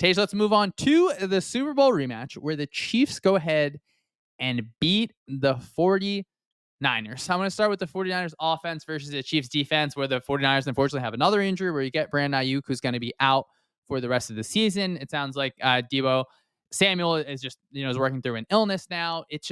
Tej, let's move on to the Super Bowl rematch where the Chiefs go ahead and beat the 49ers. I'm going to start with the 49ers offense versus the Chiefs defense, where the 49ers unfortunately have another injury where you get Brandon Ayuk, who's going to be out for the rest of the season. It sounds like Deebo Samuel is just, is working through an illness now. It's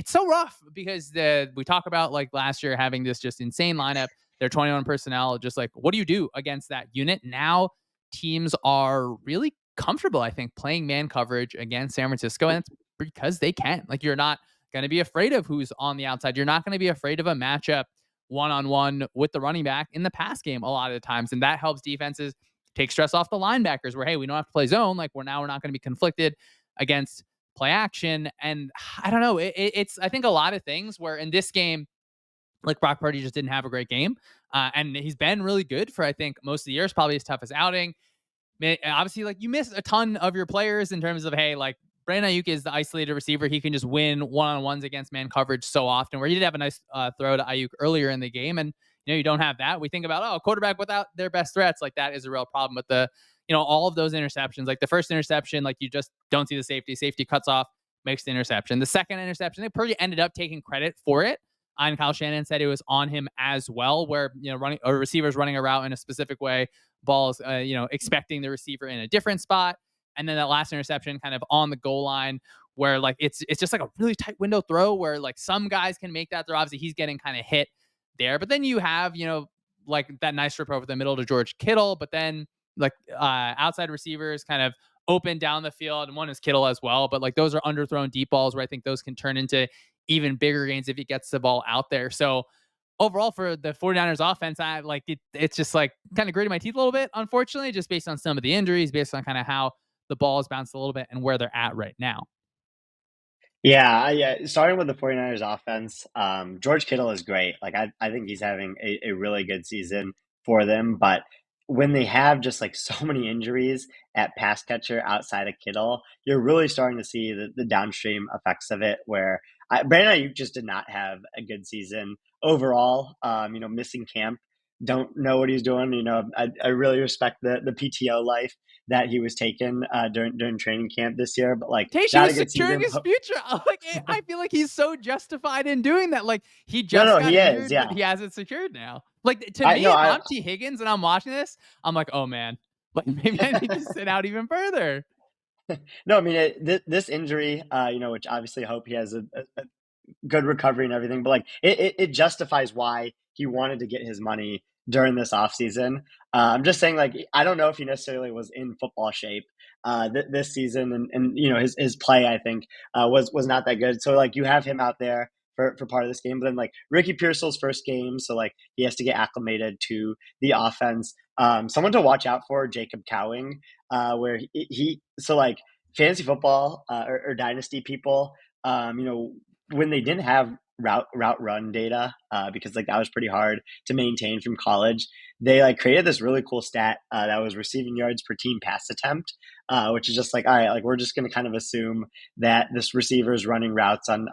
so rough because we talk about like last year having this just insane lineup. They're 21 personnel. Just like, what do you do against that unit? Now teams are really comfortable, I think, playing man coverage against San Francisco, and it's because they can. Like, you're not going to be afraid of who's on the outside. You're not going to be afraid of a matchup one-on-one with the running back in the pass game a lot of the times, and that helps defenses take stress off the linebackers where, hey, we don't have to play zone. Like, we're not going to be conflicted against play action. And I don't know. It's, I think, a lot of things where in this game, like, Brock Purdy just didn't have a great game. And he's been really good for, I think, most of the year. It's probably his toughest outing. Obviously, like, you miss a ton of your players in terms of, hey, like, Brandon Ayuk is the isolated receiver. He can just win one-on-ones against man coverage so often, where he did have a nice throw to Ayuk earlier in the game. And, you don't have that. We think about, quarterback without their best threats. Like, that is a real problem with all of those interceptions. Like, the first interception, like, you just don't see the safety. Safety cuts off, makes the interception. The second interception, they pretty ended up taking credit for it. And Kyle Shanahan said it was on him as well, where, running a receiver's running a route in a specific way, balls, expecting the receiver in a different spot. And then that last interception kind of on the goal line where, like, it's just like a really tight window throw where, like, some guys can make that throw. Obviously he's getting kind of hit there, but then you have, like, that nice strip over the middle to George Kittle, but then, like, outside receivers kind of open down the field, and one is Kittle as well. But, like, those are underthrown deep balls where I think those can turn into even bigger gains if he gets the ball out there. So overall for the 49ers offense, it's just like kind of gritting my teeth a little bit, unfortunately, just based on some of the injuries, based on kind of how the ball has bounced a little bit and where they're at right now. Yeah. Starting with the 49ers offense, George Kittle is great. Like, I think he's having a really good season for them. But when they have just like so many injuries at pass catcher outside of Kittle, you're really starting to see the downstream effects of it, where Brandon Ayuk just did not have a good season overall. Missing camp, don't know what he's doing. I really respect the PTO life that he was taking during training camp this year, but like, Tayshia not was a good securing season. his future. Like, I feel like he's so justified in doing that. Like, he just No, got he is. injured, but Yeah, he has it secured now. Like, to I me, no, if I I'm T. Higgins and I'm watching this, I'm like, oh man, like, maybe I need to sit out even further. no. I mean, this injury, which obviously I hope he has a good recovery and everything, but like, it justifies why he wanted to get his money during this offseason. I'm just saying, like, I don't know if he necessarily was in football shape this season, and his play, I think, was not that good. So, like, you have him out there for part of this game, but then, like, Ricky Pearsall's first game, so, like, he has to get acclimated to the offense. Someone to watch out for, Jacob Cowing, where so, like, fantasy football or dynasty people, when they didn't have route run data, because like that was pretty hard to maintain from college, they like created this really cool stat that was receiving yards per team pass attempt, which is just like, all right, like, we're just going to kind of assume that this receiver is running routes on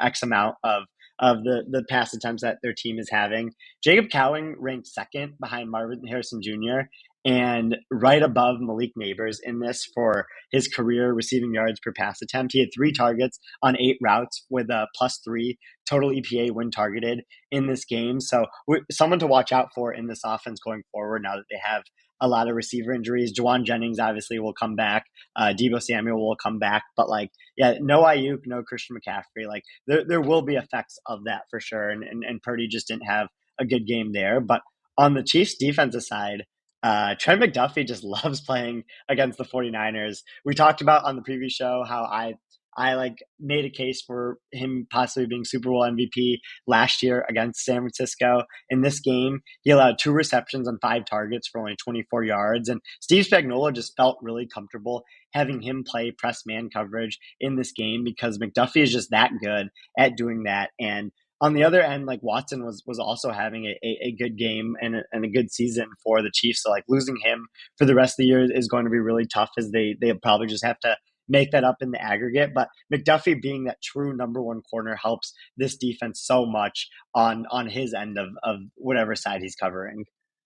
X amount of the pass attempts that their team is having. Jacob Cowing ranked second behind Marvin Harrison Jr. and right above Malik Neighbors in this for his career receiving yards per pass attempt. He had 3 targets on 8 routes with a +3 total EPA when targeted in this game. So someone to watch out for in this offense going forward now that they have a lot of receiver injuries. Juwan Jennings obviously will come back. Deebo Samuel will come back. But, like, yeah, no Ayuk, no Christian McCaffrey. Like, there will be effects of that for sure. And Purdy just didn't have a good game there. But on the Chiefs defensive side, Trent McDuffie just loves playing against the 49ers. We talked about on the previous show how I like made a case for him possibly being Super Bowl MVP last year against San Francisco. In this game, he allowed 2 receptions on 5 targets for only 24 yards. And Steve Spagnuolo just felt really comfortable having him play press man coverage in this game because McDuffie is just that good at doing that. And on the other end, like, Watson was also having a good game and a good season for the Chiefs. So, like, losing him for the rest of the year is going to be really tough, as they probably just have to make that up in the aggregate. But McDuffie being that true number 1 corner helps this defense so much on his end of whatever side he's covering.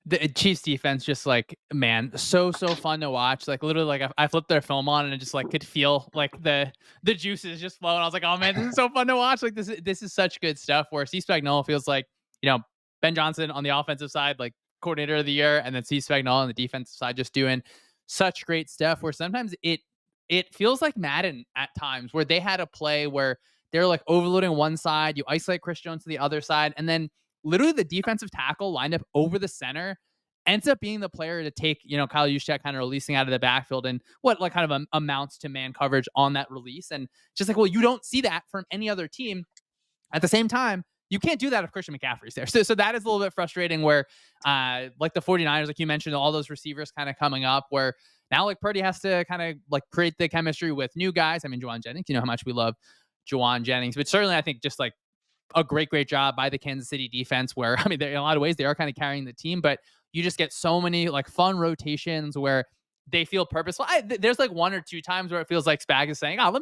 The Chiefs defense just like, man, so fun to watch. Like literally, like I flipped their film on and I just like could feel like the juices just flowing. I was like, oh man, this is so fun to watch. Like this is such good stuff. Where Steve Spagnuolo feels like, Ben Johnson on the offensive side, like coordinator of the year, and then Steve Spagnuolo on the defensive side, just doing such great stuff. Where sometimes it feels like Madden at times, where they had a play where they're like overloading one side, you isolate Chris Jones to the other side, and then literally the defensive tackle lined up over the center ends up being the player to take, Kyle Juszczyk kind of releasing out of the backfield and what like kind of amounts to man coverage on that release. And just like, well, you don't see that from any other team. At the same time, you can't do that if Christian McCaffrey's there. So that is a little bit frustrating where like the 49ers, like you mentioned, all those receivers kind of coming up where now like Purdy has to kind of like create the chemistry with new guys. I mean, Juwan Jennings, you know how much we love Juwan Jennings, but certainly I think just like a great job by the Kansas City defense where, I mean, in a lot of ways they are kind of carrying the team, but you just get so many like fun rotations where they feel purposeful. There's like one or two times where it feels like Spag is saying, oh,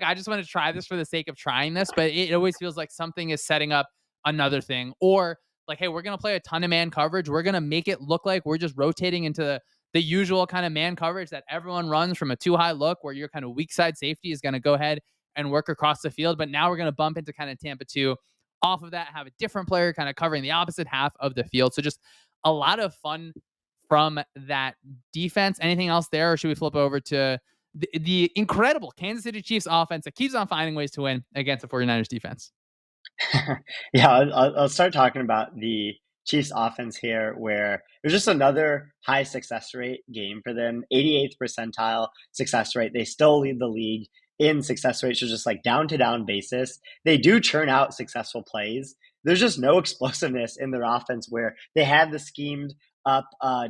I just want to try this for the sake of trying this. But it always feels like something is setting up another thing, or like, hey, we're going to play a ton of man coverage. We're going to make it look like we're just rotating into the usual kind of man coverage that everyone runs from a too high look where your kind of weak side safety is going to go ahead and work across the field. But now we're going to bump into kind of Tampa 2 off of that, have a different player kind of covering the opposite half of the field. So just a lot of fun from that defense. Anything else there, or should we flip over to the incredible Kansas City Chiefs offense that keeps on finding ways to win against the 49ers defense? Yeah, I'll start talking about the Chiefs offense here, where it was just another high success rate game for them, 88th percentile success rate. They still lead the league in success rates, so just like down to down basis. They do churn out successful plays. There's just no explosiveness in their offense where they had the schemed up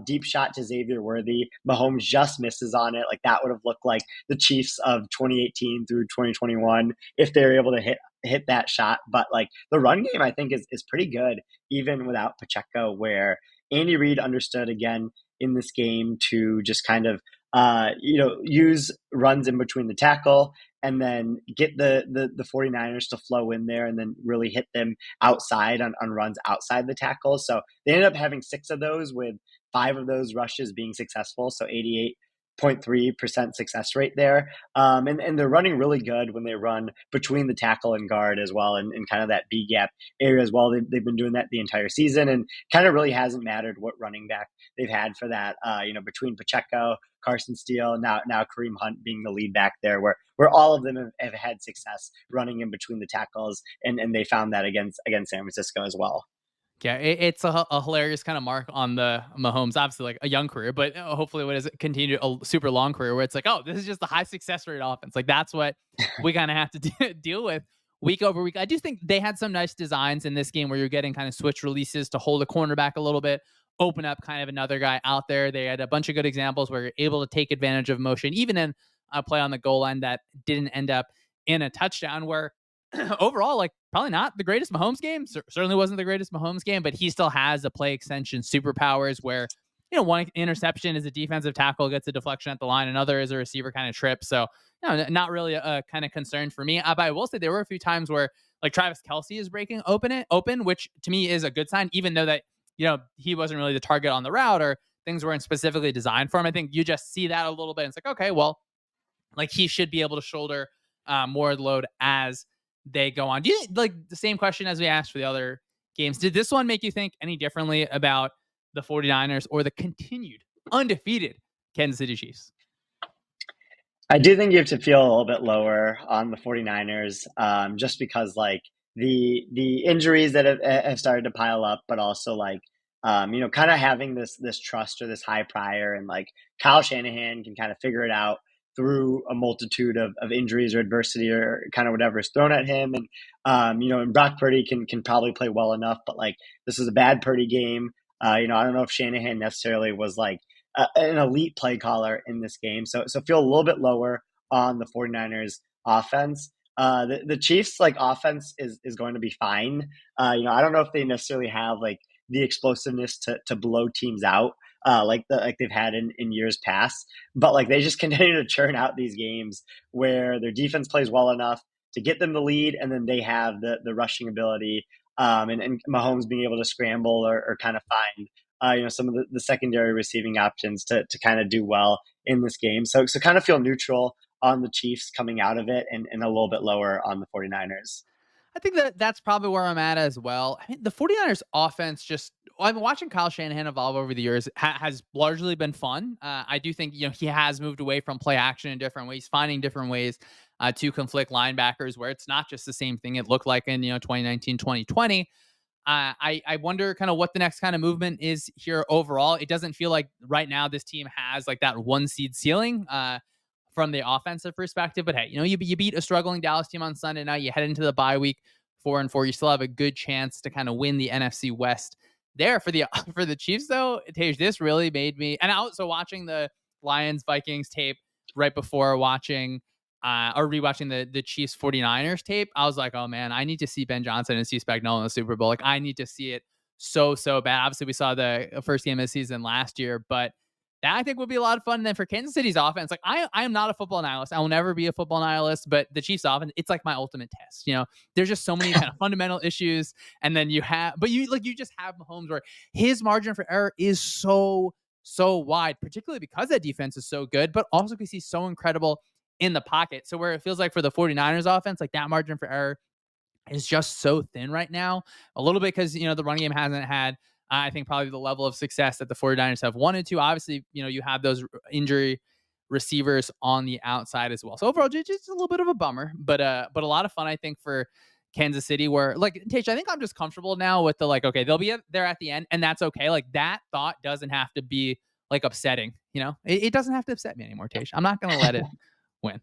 deep shot to Xavier Worthy. Mahomes just misses on it. Like that would have looked like the Chiefs of 2018 through 2021 if they were able to hit that shot. But like the run game, I think is pretty good even without Pacheco. Where Andy Reid understood again in this game to just kind of use runs in between the tackle and then get the 49ers to flow in there and then really hit them outside on runs outside the tackle. So they ended up having 6 of those, with 5 of those rushes being successful. So 88.3% success rate there. And they're running really good when they run between the tackle and guard as well, and kind of that B gap area as well. They've been doing that the entire season, and kind of really hasn't mattered what running back they've had for that. Between Pacheco, Carson Steele, now Kareem Hunt being the lead back there, where all of them have had success running in between the tackles, and they found that against San Francisco as well. Yeah, it's a hilarious kind of mark on the Mahomes, obviously like a young career, but hopefully what is it continue a super long career where it's like, oh, this is just a high success rate offense. Like that's what we kind of have to deal with week over week. I do think they had some nice designs in this game where you're getting kind of switch releases to hold a cornerback a little bit, open up kind of another guy out there. They had a bunch of good examples where you're able to take advantage of motion, even in a play on the goal line that didn't end up in a touchdown where overall, like probably not the greatest Mahomes game. Certainly wasn't the greatest Mahomes game, but he still has the play extension superpowers where, one interception is a defensive tackle gets a deflection at the line, another is a receiver kind of trip. So, not really a kind of concern for me. But I will say there were a few times where like Travis Kelce is breaking open, which to me is a good sign, even though that, he wasn't really the target on the route or things weren't specifically designed for him. I think you just see that a little bit. And it's like, okay, well, like he should be able to shoulder more load as they go on. Do you like the same question as we asked for the other games? Did this one make you think any differently about the 49ers or the continued undefeated Kansas City Chiefs? I do think you have to feel a little bit lower on the 49ers, just because like the injuries that have started to pile up, but also like kind of having this trust or this high prior, and like Kyle Shanahan can kind of figure it out through a multitude of injuries or adversity or kind of whatever is thrown at him. And Brock Purdy can probably play well enough, but like this is a bad Purdy game. I don't know if Shanahan necessarily was like an elite play caller in this game. So feel a little bit lower on the 49ers offense. The Chiefs like offense is going to be fine. I don't know if they necessarily have like the explosiveness to blow teams out like they've had in years past, but like they just continue to churn out these games where their defense plays well enough to get them the lead, and then they have the rushing ability and Mahomes being able to scramble or kind of find some of the secondary receiving options to kind of do well in this game. So kind of feel neutral on the Chiefs coming out of it, and a little bit lower on the 49ers. I think that that's probably where I'm at as well. I mean, the 49ers offense just I've been watching Kyle Shanahan evolve over the years has largely been fun. I do think, he has moved away from play action in different ways, finding different ways to conflict linebackers where it's not just the same thing it looked like in 2019, 2020. I wonder kind of what the next kind of movement is here overall. It doesn't feel like right now this team has like that one seed ceiling from the offensive perspective. But hey, you beat a struggling Dallas team on Sunday night. You head into the bye week 4-4. You still have a good chance to kind of win the NFC West. There for the for the Chiefs though, Tage, this really made me. And also watching the Lions Vikings tape right before watching or rewatching the Chiefs 49ers tape, I was like, oh man, I need to see Ben Johnson and Steve Spagnuolo in the Super Bowl. Like, I need to see it so bad. Obviously, we saw the first game of the season last year, but that I think would be a lot of fun. And then for Kansas City's offense, like I am not a football analyst. I will never be a football analyst, but the Chiefs offense, it's like my ultimate test. There's just so many kind of fundamental issues. And then you just have Mahomes where his margin for error is so wide, particularly because that defense is so good, but also because he's so incredible in the pocket. So where it feels like for the 49ers offense, like that margin for error is just so thin right now. A little bit because, the running game hasn't had, I think, probably the level of success that the 49ers have wanted to. Obviously, you have those injury receivers on the outside as well. So overall, just a little bit of a bummer, but a lot of fun, I think, for Kansas City, where like Tage, I think I'm just comfortable now with the like, okay, they'll be there at the end, and that's okay. Like that thought doesn't have to be like upsetting. It doesn't have to upset me anymore, Tage. I'm not gonna let it win.